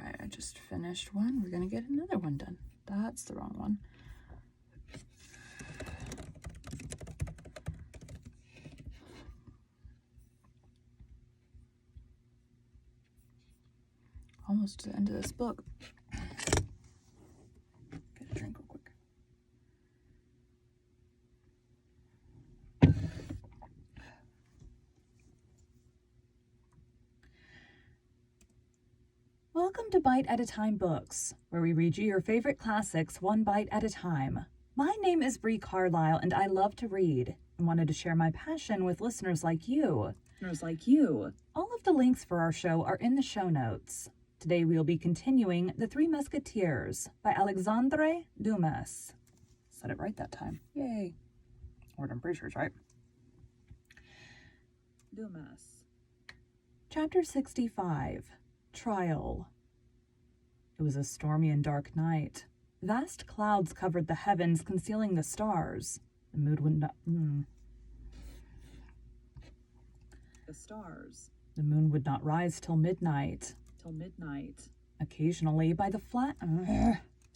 right, I just finished one. We're gonna get another one done. That's the wrong one. Almost to the end of this book. Get a drink real quick. Welcome to Bite at a Time Books, where we read you your favorite classics one bite at a time. My name is Bree Carlisle, and I love to read and wanted to share my passion with listeners like you. All of the links for our show are in the show notes. Today we'll be continuing The Three Musketeers by Alexandre Dumas. Said it right that time. Yay. Or I'm pretty sure it's right. Dumas. Chapter 65. Trial. It was a stormy and dark night. Vast clouds covered the heavens, concealing the stars. The moon would not... The stars. The moon would not rise till midnight. Till midnight. Occasionally, by the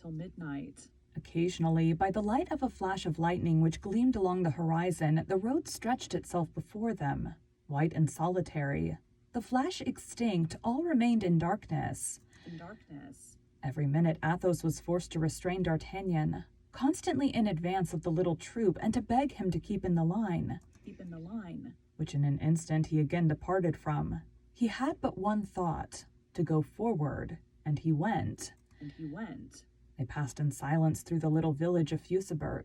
Till midnight. Occasionally, by the light of a flash of lightning which gleamed along the horizon, the road stretched itself before them, white and solitary. The flash extinct, all remained in darkness. In darkness. Every minute Athos was forced to restrain D'Artagnan, constantly in advance of the little troop, and to beg him to keep in the line. Keep in the line. Which in an instant he again departed from. He had but one thought, to go forward, and he went. And he went. They passed in silence through the little village of Fusibert.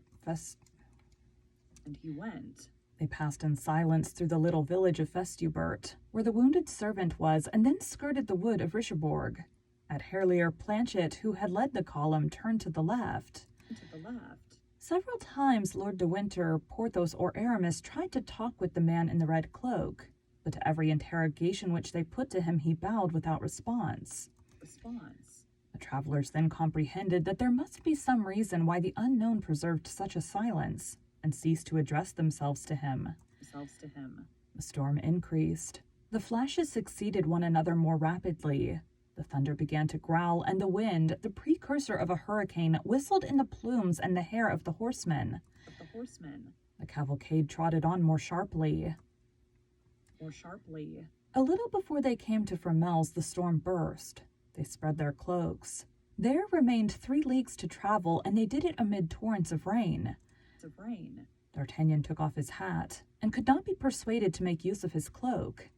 And he went. They passed in silence through the little village of Festubert, where the wounded servant was, and then skirted the wood of Richebourg. At Herlier, Planchet, who had led the column, turned to the left. To the left. Several times Lord de Winter, Porthos, or Aramis tried to talk with the man in the red cloak, but to every interrogation which they put to him he bowed without response. The travelers then comprehended that there must be some reason why the unknown preserved such a silence, and ceased to address themselves to him. The storm increased. The flashes succeeded one another more rapidly. The thunder began to growl, and the wind, the precursor of a hurricane, whistled in the plumes and the hair of the horsemen. The cavalcade trotted on more sharply. A little before they came to Fromelles, the storm burst. They spread their cloaks. There remained 3 leagues to travel, and they did it amid torrents of rain. D'Artagnan took off his hat, and could not be persuaded to make use of his cloak.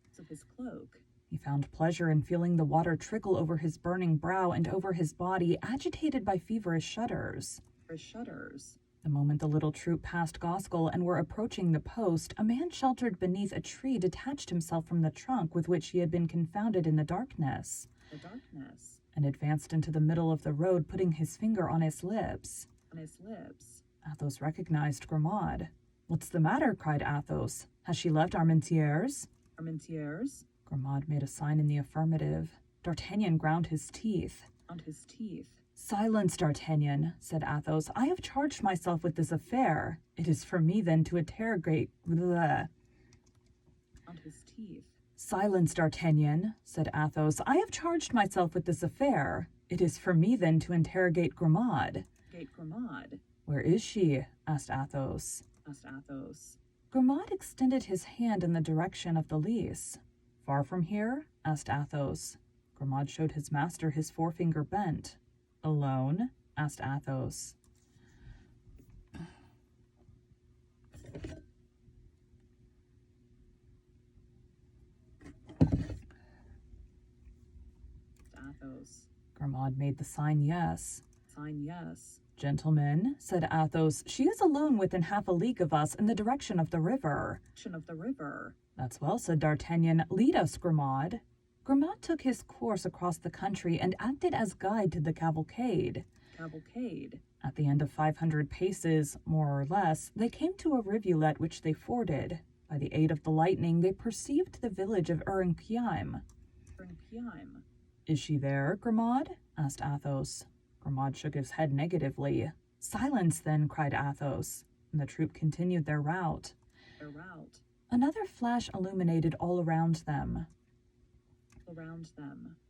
He found pleasure in feeling the water trickle over his burning brow and over his body, agitated by feverish shudders. The moment the little troop passed Goskell and were approaching the post, a man sheltered beneath a tree detached himself from the trunk with which he had been confounded in the darkness, and advanced into the middle of the road, putting his finger on his lips. Athos recognized Grimaud. "What's the matter?" cried Athos. "Has she left Armentières?" Grimaud made a sign in the affirmative. D'Artagnan ground his teeth. "Silence, D'Artagnan," said Athos. "I have charged myself with this affair. It is for me, then, to interrogate... "Silence, D'Artagnan," said Athos. "I have charged myself with this affair. It is for me, then, to interrogate Grimaud." "Where is she?" asked Athos. Grimaud extended his hand in the direction of the Lys. "Far from here?" asked Athos. Grimaud showed his master his forefinger bent. "Alone?" asked Athos. Grimaud made the sign yes. "Gentlemen," said Athos, "she is alone within half a league of us in the direction of the river." "That's well," said D'Artagnan. "Lead us, Grimaud." Grimaud took his course across the country and acted as guide to the cavalcade. At the end of 500 paces, more or less, they came to a rivulet which they forded. By the aid of the lightning, they perceived the village of Urinkheim. "Is she there, Grimaud?" asked Athos. Grimaud shook his head negatively. "Silence, then," cried Athos, and the troop continued their route. Another flash illuminated all around them.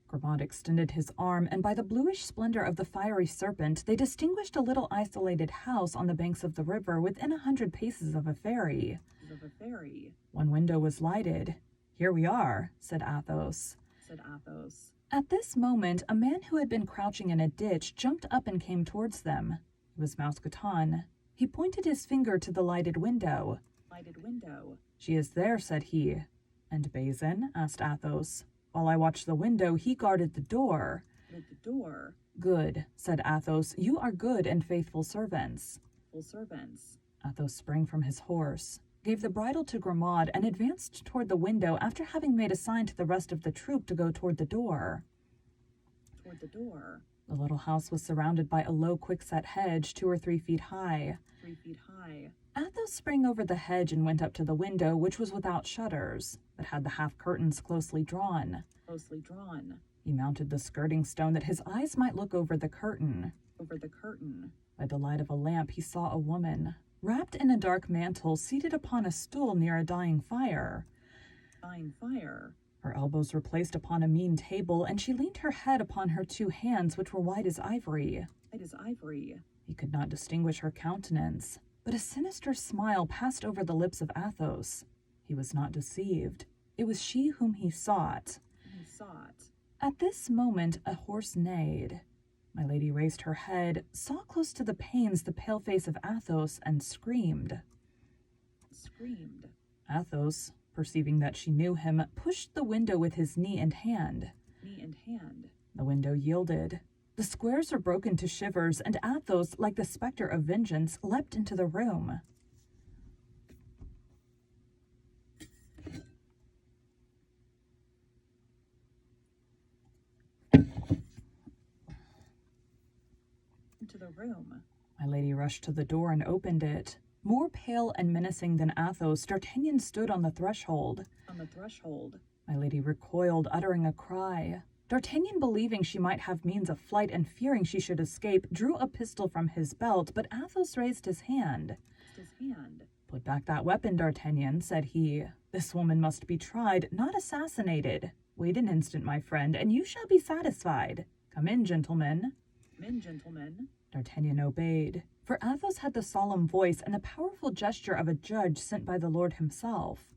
Grimaud extended his arm, and by the bluish splendor of the fiery serpent, they distinguished a little isolated house on the banks of the river within 100 paces of a ferry. One window was lighted. "Here we are," said Athos. At this moment, a man who had been crouching in a ditch jumped up and came towards them. It was Mousqueton. He pointed his finger to the lighted window. "She is there," said he. "And Bazin?" asked Athos. "While I watched the window, he guarded the door." "Good," said Athos. "You are good and faithful servants." Athos sprang from his horse, gave the bridle to Grimaud, and advanced toward the window after having made a sign to the rest of the troop to go toward the door. The little house was surrounded by a low quickset hedge 2 or 3 feet high. Athos sprang over the hedge and went up to the window, which was without shutters, but had the half curtains closely drawn. He mounted the skirting stone that his eyes might look over the curtain. By the light of a lamp he saw a woman, wrapped in a dark mantle, seated upon a stool near a dying fire. Her elbows were placed upon a mean table, and she leaned her head upon her 2 hands, which were white as ivory. He could not distinguish her countenance, but a sinister smile passed over the lips of Athos. He was not deceived. It was she whom he sought. At this moment a horse neighed. Milady raised her head, saw close to the panes the pale face of Athos, and screamed. Athos, perceiving that she knew him, pushed the window with his knee and hand. The window yielded. The squares were broken to shivers, and Athos, like the spectre of vengeance, leapt into the room. Milady rushed to the door and opened it. More pale and menacing than Athos, D'Artagnan stood on the threshold. Milady recoiled, uttering a cry. D'Artagnan, believing she might have means of flight and fearing she should escape, drew a pistol from his belt, but Athos raised his hand. "Put back that weapon, D'Artagnan," said he. "This woman must be tried, not assassinated. Wait an instant, my friend, and you shall be satisfied. Come in, gentlemen." D'Artagnan obeyed, for Athos had the solemn voice and the powerful gesture of a judge sent by the Lord himself.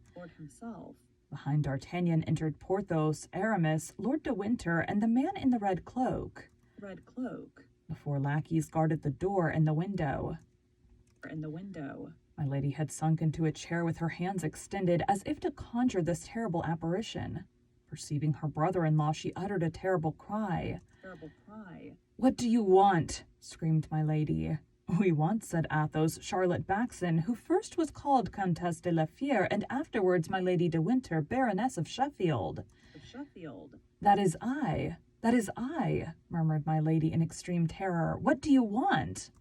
Behind D'Artagnan entered Porthos, Aramis, Lord de Winter, and the man in the red cloak. The 4 lackeys guarded the door and the window. Milady had sunk into a chair with her hands extended, as if to conjure this terrible apparition. Perceiving her brother-in-law, she uttered a terrible cry. "What do you want?" screamed Milady. "We want," said Athos, "Charlotte Backson, who first was called Comtesse de la Fere, and afterwards my Lady de Winter, Baroness of Sheffield." That is I," murmured Milady in extreme terror. "What do you want?"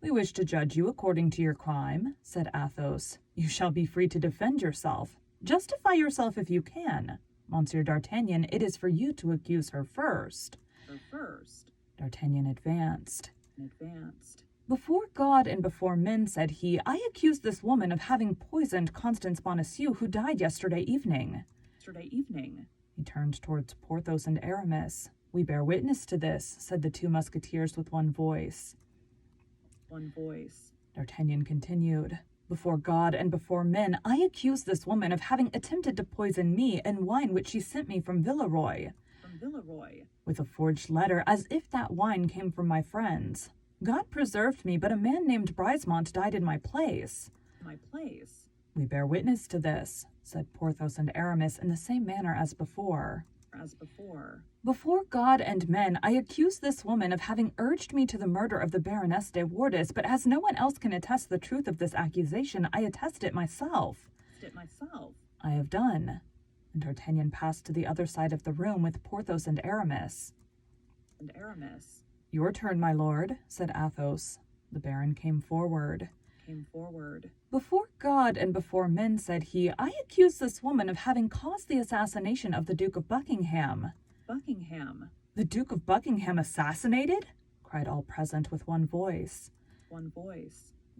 "We wish to judge you according to your crime," said Athos. "You shall be free to defend yourself. Justify yourself if you can. Monsieur d'Artagnan, it is for you to accuse her first." D'Artagnan advanced. "Before God and before men," said he, "I accuse this woman of having poisoned Constance Bonacieux, who died yesterday evening." He turned towards Porthos and Aramis. "We bear witness to this," said the 2 Musketeers with one voice. D'Artagnan continued. "Before God and before men, I accuse this woman of having attempted to poison me in wine which she sent me from Villeroy. With a forged letter, as if that wine came from my friends. God preserved me, but a man named Brisemont died in my place." "We bear witness to this," said Porthos and Aramis in the same manner as before. "Before God and men, I accuse this woman of having urged me to the murder of the Baroness de Wardes, but as no one else can attest the truth of this accusation, I attest it myself." "I have done." And D'Artagnan passed to the other side of the room with Porthos and Aramis. "Your turn, my lord," said Athos. The Baron came forward. "Before God and before men," said he, "I accuse this woman of having caused the assassination of the Duke of Buckingham." "The Duke of Buckingham assassinated?" cried all present with one voice.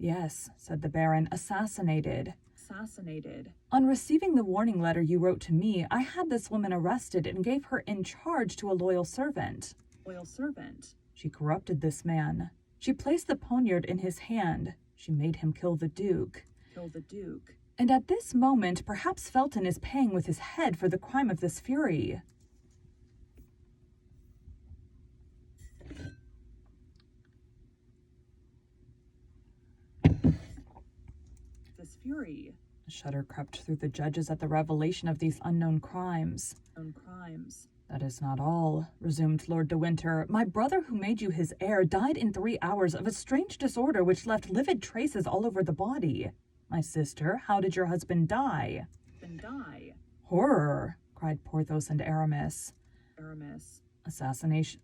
Yes, said the Baron, assassinated. Assassinated. On receiving the warning letter you wrote to me, I had this woman arrested and gave her in charge to a loyal servant. Loyal servant. She corrupted this man. She placed the poniard in his hand. She made him kill the Duke. Kill the Duke. And at this moment, perhaps Felton is paying with his head for the crime of this fury. This fury. A shudder crept through the judges at the revelation of these unknown crimes. Unknown crimes. That is not all, resumed Lord de Winter. My brother, who made you his heir, died in 3 hours of a strange disorder which left livid traces all over the body. My sister, how did your husband die? Die. Horror, cried Porthos and Aramis. Aramis. Assassination.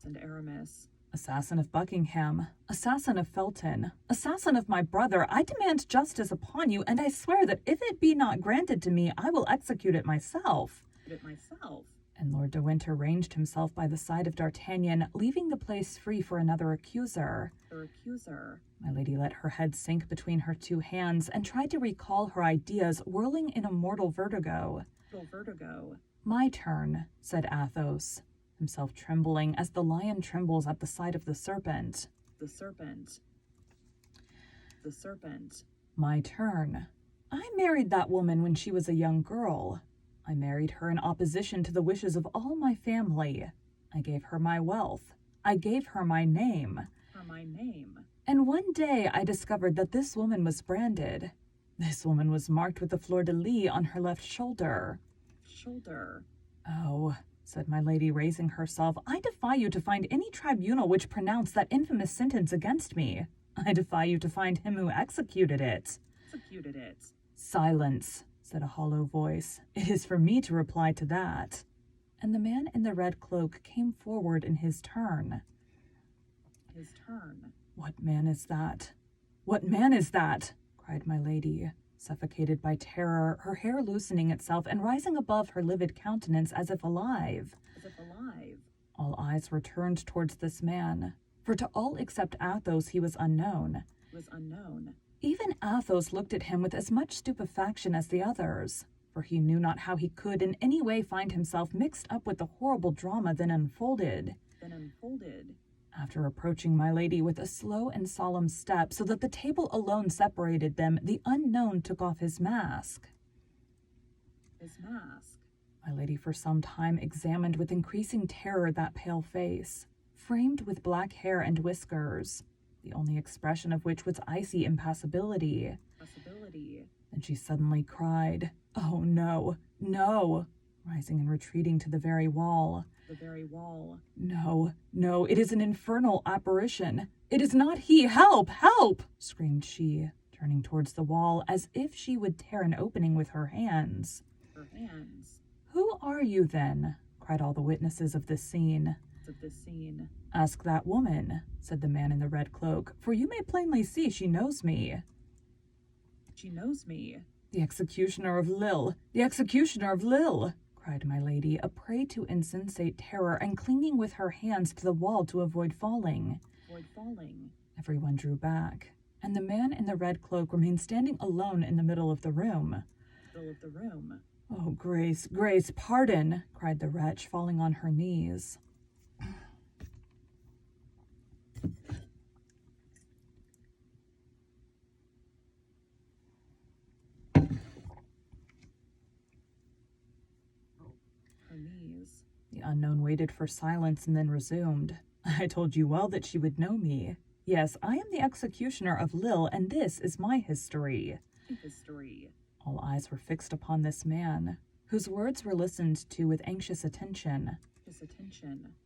And Aramis. Assassin of Buckingham, assassin of Felton, assassin of my brother, I demand justice upon you, and I swear that if it be not granted to me, I will execute it myself. And Lord de Winter ranged himself by the side of D'Artagnan, leaving the place free for another accuser. My lady let her head sink between her 2 hands and tried to recall her ideas, whirling in a mortal vertigo. My turn, said Athos, himself trembling as the lion trembles at the sight of the serpent. The serpent. My turn. I married that woman when she was a young girl. I married her in opposition to the wishes of all my family. I gave her my wealth. I gave her my name. And one day I discovered that this woman was branded. This woman was marked with the fleur-de-lis on her left shoulder. Oh, said my lady, raising herself, I defy you to find any tribunal which pronounced that infamous sentence against me. I defy you to find him who executed it. Silence, said a hollow voice. It is for me to reply to that. And the man in the red cloak came forward in his turn. What man is that? What man is that? Cried my lady, suffocated by terror, her hair loosening itself and rising above her livid countenance as if alive. All eyes were turned towards this man, for to all except Athos he was unknown. Even Athos looked at him with as much stupefaction as the others, for he knew not how he could in any way find himself mixed up with the horrible drama then unfolded. After approaching my lady with a slow and solemn step, so that the table alone separated them, the unknown took off his mask. My lady for some time examined with increasing terror that pale face, framed with black hair and whiskers, the only expression of which was icy impassibility. Then she suddenly cried, "Oh, no, no!" rising and retreating to the very wall. No, no, it is an infernal apparition. It is not he. Help, help, screamed she, turning towards the wall as if she would tear an opening with her hands. Who are you, then? Cried all the witnesses of this scene. Ask that woman, said the man in the red cloak, for you may plainly see she knows me. The executioner of Lille, the executioner of Lille, cried my lady, a prey to insensate terror and clinging with her hands to the wall to avoid falling. Everyone drew back, and the man in the red cloak remained standing alone in the middle of the room. Oh, Grace, Grace, pardon, cried the wretch, falling on her knees. The unknown waited for silence and then resumed. I told you well that she would know me. Yes, I am the executioner of Lille, and this is my history. All eyes were fixed upon this man, whose words were listened to with anxious attention.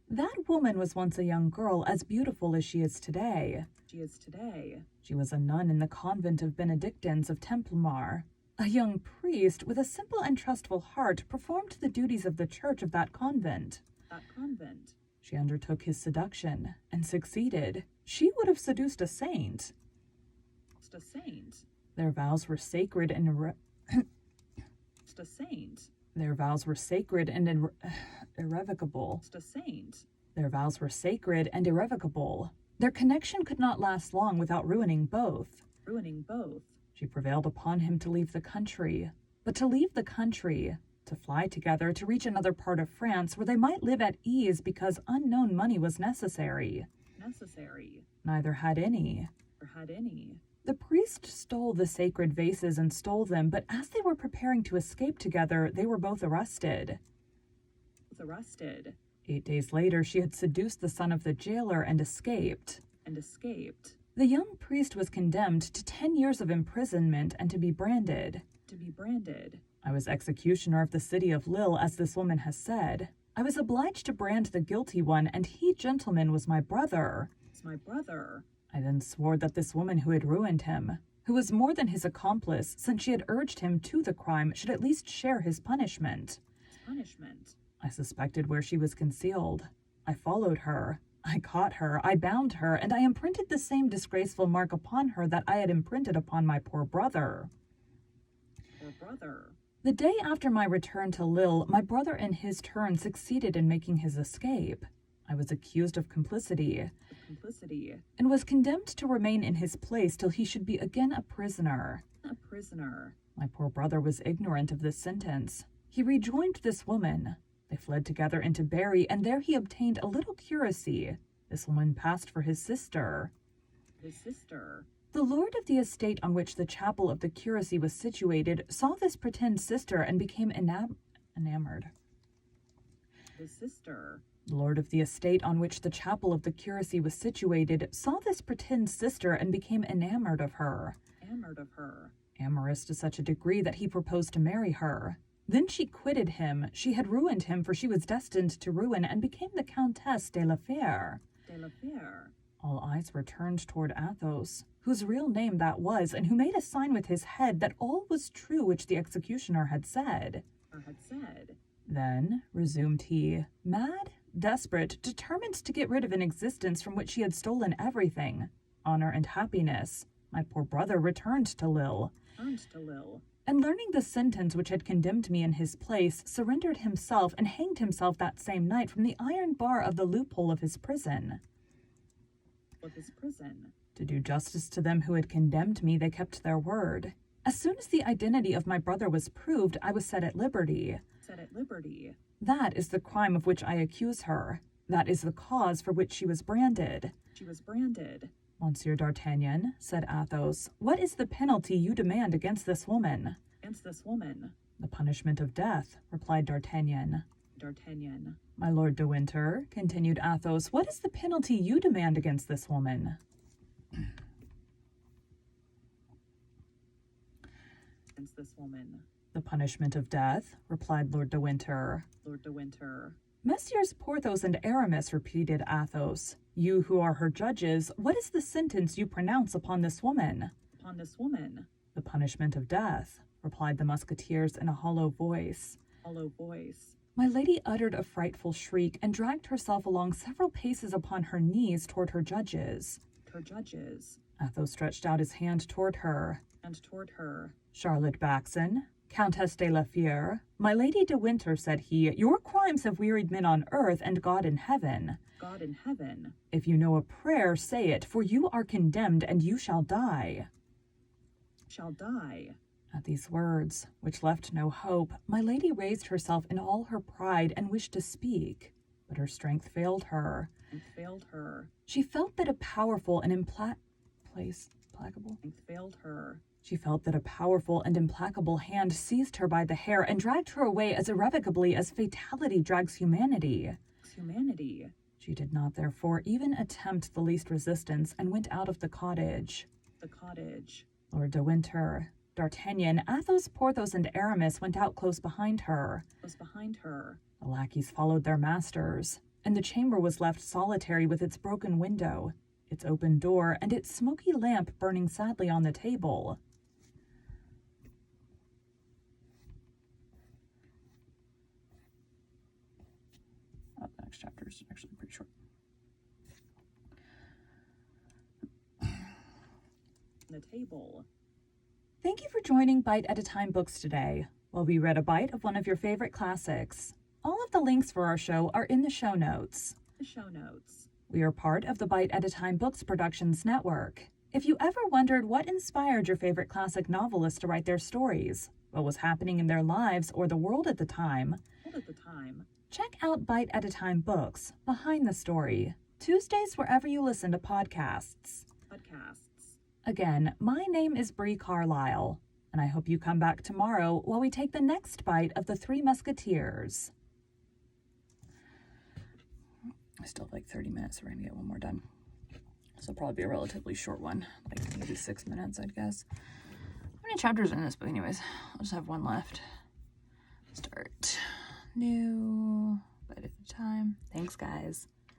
That woman was once a young girl, as beautiful as she is today. She was a nun in the convent of Benedictines of Templemar. A young priest with a simple and trustful heart performed the duties of the church of that convent. She undertook his seduction and succeeded. She would have seduced a saint. Their vows were sacred and Their vows were sacred and irrevocable. Their vows were sacred and irrevocable. Their connection could not last long without ruining both. Ruining both. She prevailed upon him to leave the country. But to leave the country, to fly together to reach another part of France where they might live at ease because unknown money was necessary. Neither had any. The priest stole the sacred vases and stole them, but as they were preparing to escape together, they were both arrested. 8 days later, she had seduced the son of the jailer and escaped. The young priest was condemned to 10 years of imprisonment and to be branded. I was executioner of the city of Lille, as this woman has said. I was obliged to brand the guilty one, and he, gentleman, was my brother. I then swore that this woman who had ruined him, who was more than his accomplice since she had urged him to the crime, should at least share his punishment. I suspected where she was concealed. I followed her. I caught her. I bound her, and I imprinted the same disgraceful mark upon her that I had imprinted upon my poor brother. The day after my return to Lille, my brother in his turn succeeded in making his escape. I was accused of complicity and was condemned to remain in his place till he should be again a prisoner. My poor brother was ignorant of this sentence. He rejoined this woman. They fled together into Berry, and there he obtained a little curacy. This woman passed for his sister. The lord of the estate on which the chapel of the curacy was situated saw this pretend sister and became enamored. The lord of the estate on which the chapel of the curacy was situated saw this pretend sister and became enamored of her. Amorous to such a degree that he proposed to marry her. Then she quitted him. She had ruined him, for she was destined to ruin, and became the Countess de la Fère. All eyes were turned toward Athos, whose real name that was, and who made a sign with his head that all was true which the executioner had said. Then, resumed he, mad, desperate, determined to get rid of an existence from which he had stolen everything, honor and happiness, my poor brother returned to Lille. And learning the sentence which had condemned me in his place, surrendered himself and hanged himself that same night from the iron bar of the loophole of his prison. To do justice to them who had condemned me, they kept their word. As soon as the identity of my brother was proved, I was set at liberty. That is the crime of which I accuse her. That is the cause for which she was branded. Monsieur d'Artagnan, said Athos, what is the penalty you demand against this woman? The punishment of death, replied D'Artagnan. My Lord de Winter, continued Athos, what is the penalty you demand against this woman? The punishment of death, replied Lord de Winter. Messieurs Porthos and Aramis, repeated Athos, you who are her judges, what is the sentence you pronounce upon this woman? The punishment of death, replied the Musketeers in a hollow voice. My lady uttered a frightful shriek and dragged herself along several paces upon her knees toward her judges. Athos stretched out his hand toward her. Charlotte Backson, Countess de la Fère, my Lady de Winter, said he, your crimes have wearied men on earth and God in heaven. If you know a prayer, say it, for you are condemned and you shall die. At these words, which left no hope, my lady raised herself in all her pride and wished to speak, but her strength failed her. She felt that a powerful and She felt that a powerful and implacable hand seized her by the hair and dragged her away as irrevocably as fatality drags humanity. She did not, therefore, even attempt the least resistance and went out of the cottage. Lord de Winter, D'Artagnan, Athos, Porthos, and Aramis went out close behind her. The lackeys followed their masters, and the chamber was left solitary with its broken window, its open door, and its smoky lamp burning sadly on the table. The next chapter is actually pretty short. Thank you for joining Bite at a Time Books today, while we read a bite of one of your favorite classics. All of the links for our show are in the show notes. We are part of the Bite at a Time Books Productions Network. If you ever wondered what inspired your favorite classic novelists to write their stories, what was happening in their lives or the world at the time, check out Bite at a Time Books, Behind the Story, Tuesdays wherever you listen to podcasts. Again, my name is Bree Carlisle, and I hope you come back tomorrow while we take the next bite of the Three Musketeers. I still have like 30 minutes, so we're gonna get one more done. This will probably be a relatively short one, like maybe 6 minutes, I'd guess. How many chapters are in this book anyways? I'll just have one left. Start new, bite at a time. Thanks, guys.